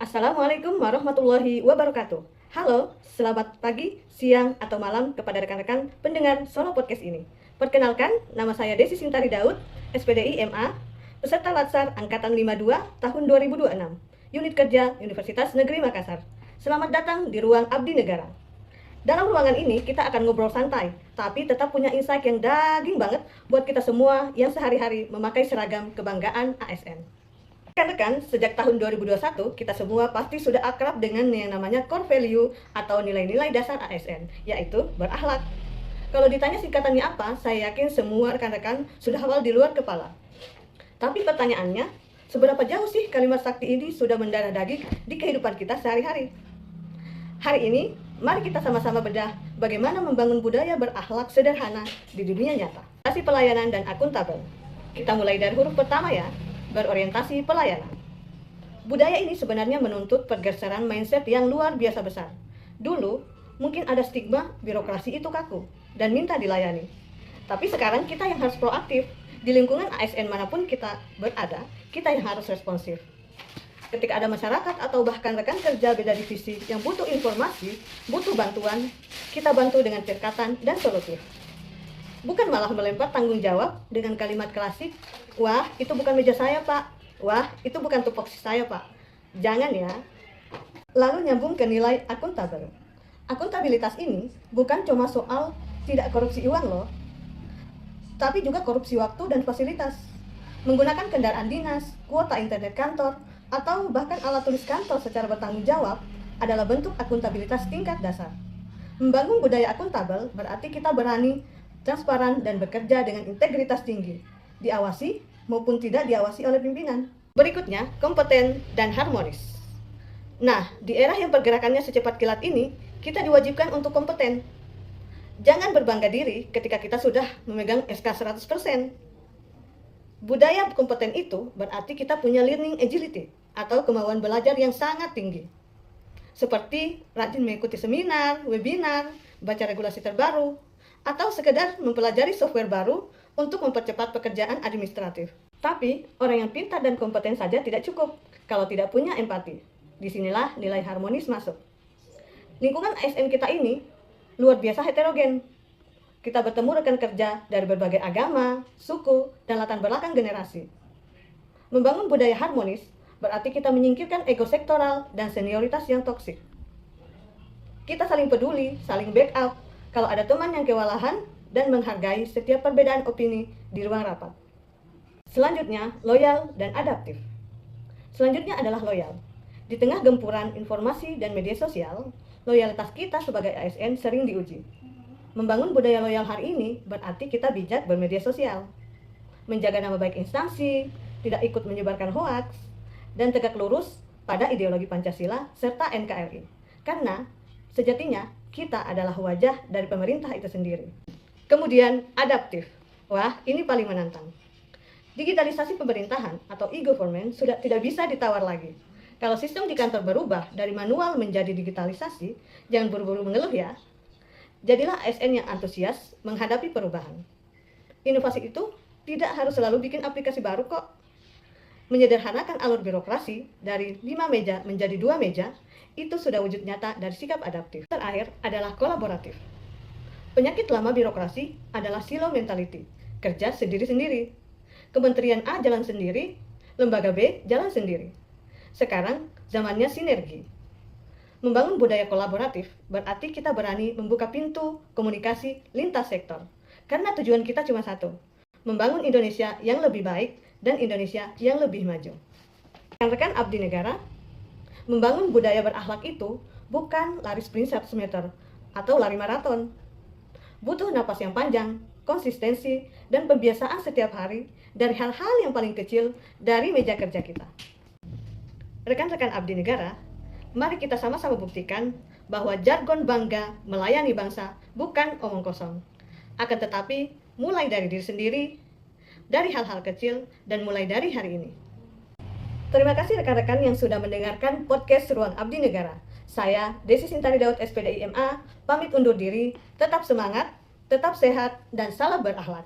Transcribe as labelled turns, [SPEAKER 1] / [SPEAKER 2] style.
[SPEAKER 1] Assalamualaikum warahmatullahi wabarakatuh. Halo, selamat pagi, siang, atau malam kepada rekan-rekan pendengar Solo Podcast ini. Perkenalkan, nama saya Desi Sintari Daud, SPDI MA, peserta Latsar Angkatan 52 tahun 2026, Unit Kerja Universitas Negeri Makassar. Selamat datang di ruang Abdi Negara. Dalam ruangan ini kita akan ngobrol santai, tapi tetap punya insight yang daging banget buat kita semua yang sehari-hari memakai seragam kebanggaan ASN. Rekan-rekan, sejak tahun 2021, kita semua pasti sudah akrab dengan yang namanya core value atau nilai-nilai dasar ASN, yaitu berakhlak. Kalau ditanya singkatannya apa, saya yakin semua rekan-rekan sudah hafal di luar kepala. Tapi pertanyaannya, seberapa jauh sih kalimat sakti ini sudah mendarah daging di kehidupan kita sehari-hari? Hari ini, mari kita sama-sama bedah bagaimana membangun budaya berakhlak sederhana di dunia nyata. Kasih pelayanan dan akuntabel. Kita mulai dari huruf pertama ya. Berorientasi pelayanan. Budaya ini sebenarnya menuntut pergeseran mindset yang luar biasa besar. Dulu, mungkin ada stigma birokrasi itu kaku dan minta dilayani. Tapi sekarang kita yang harus proaktif. Di lingkungan ASN manapun kita berada, kita yang harus responsif. Ketika ada masyarakat atau bahkan rekan kerja beda divisi yang butuh informasi, butuh bantuan, kita bantu dengan pendekatan dan solutif. Bukan malah melempar tanggung jawab dengan kalimat klasik, "Wah, itu bukan meja saya, Pak. Wah, itu bukan tupoksi saya, Pak." Jangan ya. Lalu nyambung ke nilai akuntabel. Akuntabilitas ini bukan cuma soal tidak korupsi uang loh, tapi juga korupsi waktu dan fasilitas. Menggunakan kendaraan dinas, kuota internet kantor, atau bahkan alat tulis kantor secara bertanggung jawab adalah bentuk akuntabilitas tingkat dasar. Membangun budaya akuntabel berarti kita berani transparan dan bekerja dengan integritas tinggi, diawasi maupun tidak diawasi oleh pimpinan. Berikutnya, kompeten dan harmonis. Nah, di era yang pergerakannya secepat kilat ini, kita diwajibkan untuk kompeten. Jangan berbangga diri ketika kita sudah memegang SK 100%. Budaya kompeten itu berarti kita punya learning agility atau kemauan belajar yang sangat tinggi. Seperti rajin mengikuti seminar, webinar, baca regulasi terbaru, atau sekedar mempelajari software baru untuk mempercepat pekerjaan administratif. Tapi, orang yang pintar dan kompeten saja tidak cukup kalau tidak punya empati. Disinilah nilai harmonis masuk. Lingkungan ASN kita ini luar biasa heterogen. Kita bertemu rekan kerja dari berbagai agama, suku, dan latar belakang generasi. Membangun budaya harmonis berarti kita menyingkirkan ego sektoral dan senioritas yang toksik. Kita saling peduli, saling backup, kalau ada teman yang kewalahan dan menghargai setiap perbedaan opini di ruang rapat. Selanjutnya, loyal dan adaptif. Selanjutnya adalah loyal. Di tengah gempuran informasi dan media sosial, loyalitas kita sebagai ASN sering diuji. Membangun budaya loyal hari ini berarti kita bijak bermedia sosial, menjaga nama baik instansi, tidak ikut menyebarkan hoaks, dan tegak lurus pada ideologi Pancasila serta NKRI. Karena sejatinya kita adalah wajah dari pemerintah itu sendiri. Kemudian, adaptif. Wah, ini paling menantang. Digitalisasi pemerintahan atau e-government sudah tidak bisa ditawar lagi. Kalau sistem di kantor berubah dari manual menjadi digitalisasi, jangan buru-buru mengeluh ya. Jadilah ASN yang antusias menghadapi perubahan. Inovasi itu tidak harus selalu bikin aplikasi baru kok. Menyederhanakan alur birokrasi dari 5 meja menjadi 2 meja, itu sudah wujud nyata dari sikap adaptif. Terakhir adalah kolaboratif. Penyakit lama birokrasi adalah silo mentality, kerja sendiri-sendiri. Kementerian A jalan sendiri, lembaga B jalan sendiri. Sekarang zamannya sinergi. Membangun budaya kolaboratif berarti kita berani membuka pintu komunikasi lintas sektor. Karena tujuan kita cuma satu, membangun Indonesia yang lebih baik dan Indonesia yang lebih maju. Rekan-rekan abdi negara, membangun budaya berakhlak itu bukan lari sprint 100 meter atau lari maraton. Butuh napas yang panjang, konsistensi, dan pembiasaan setiap hari dari hal-hal yang paling kecil dari meja kerja kita. Rekan-rekan abdi negara, mari kita sama-sama buktikan bahwa jargon bangga melayani bangsa bukan omong kosong. Akan tetapi, mulai dari diri sendiri, dari hal-hal kecil, dan mulai dari hari ini. Terima kasih rekan-rekan yang sudah mendengarkan podcast Ruang Abdi Negara. Saya, Desi Sintari Daud SPDI MA, pamit undur diri, tetap semangat, tetap sehat, dan salam berakhlak.